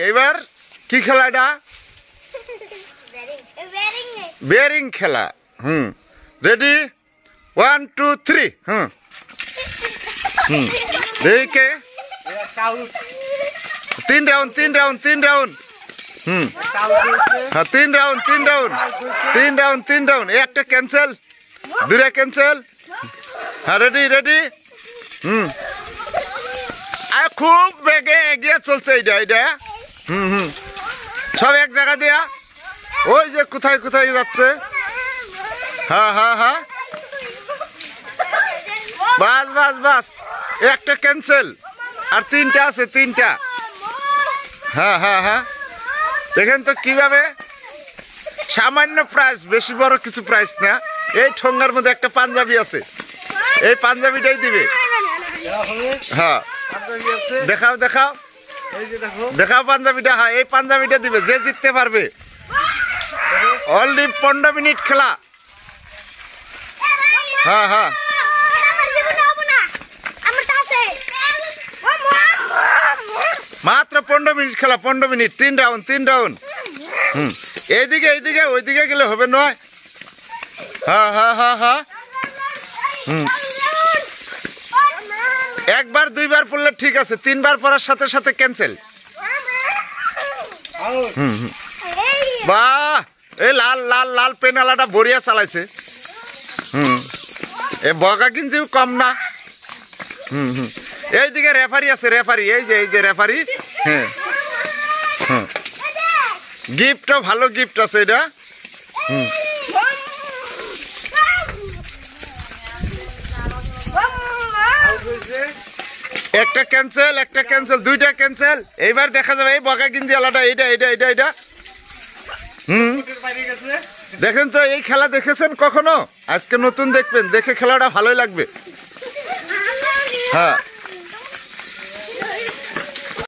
এবার কি খেলা এটা? বেয়ারিং খেলা। রেডি 1 2 3 দেখে 3 রাউন্ড 3 রাউন্ড 3 রাউন্ড হ্যাঁ 3 রাউন্ড 3 রাউন্ড 3 রাউন্ড 3 রাউন্ড একটা ক্যান্সেল দুটা ক্যান্সেল হ্যাঁ রেডি রেডি আর খুব বেগে এগিয়ে চলছে এইটা এইটা সব এক জায়গা দিয়া ওই যে কোথায় কোথায় যাচ্ছে হ্যাঁ হ্যাঁ হ্যাঁ বাস বাস বাস একটা ক্যান্সেল আর 3টা আছে 3টা হ্যাঁ হ্যাঁ হ্যাঁ দেখেন তো কিভাবে সামান্য প্রাইস বেশি বড় কিছু প্রাইস না এই ঠোঙ্গার মধ্যে একটা পাঞ্জাবি আছে এই পাঞ্জাবিটাই দিবে হ্যাঁ দেখাও দেখাও দেখাও পাঞ্জাবিটা হ্যাঁ এই পাঞ্জাবিটা দিবে যে জিততে পারবে অনলি 15 মিনিট খেলা হ্যাঁ হ্যাঁ মাত্র 15 মিনিট খেলা 15 মিনিট 3 রাউন্ড 3 রাউন্ড এইদিকে এইদিকে ওইদিকে গেলে হবে নয় হ্যাঁ হ্যাঁ হ্যাঁ হ্যাঁ একবার দুইবার পড়লে ঠিক আছে 3 বার পড়ার সাথে সাথে ক্যান্সেল বাহ এই লাল লাল লাল পেনালাটা বড়িয়া চালাইছে এ বগা কিন্তু কম না এইদিকে রেফারি আছে রেফারি এই যে রেফারি হ্যাঁ হ্যাঁ গিফটও ভালো গিফট আছে এটা একটা ক্যান্সেল দুইটা ক্যান্সেল এইবার দেখা যাবে এই বগা গিঞ্জি আলাদা এইটা এইটা এইটা এইটা দেখেন তো এই খেলা দেখেছেন কখনো আজকে নতুন দেখবেন দেখে খেলাটা ভালোই লাগবে হ্যাঁ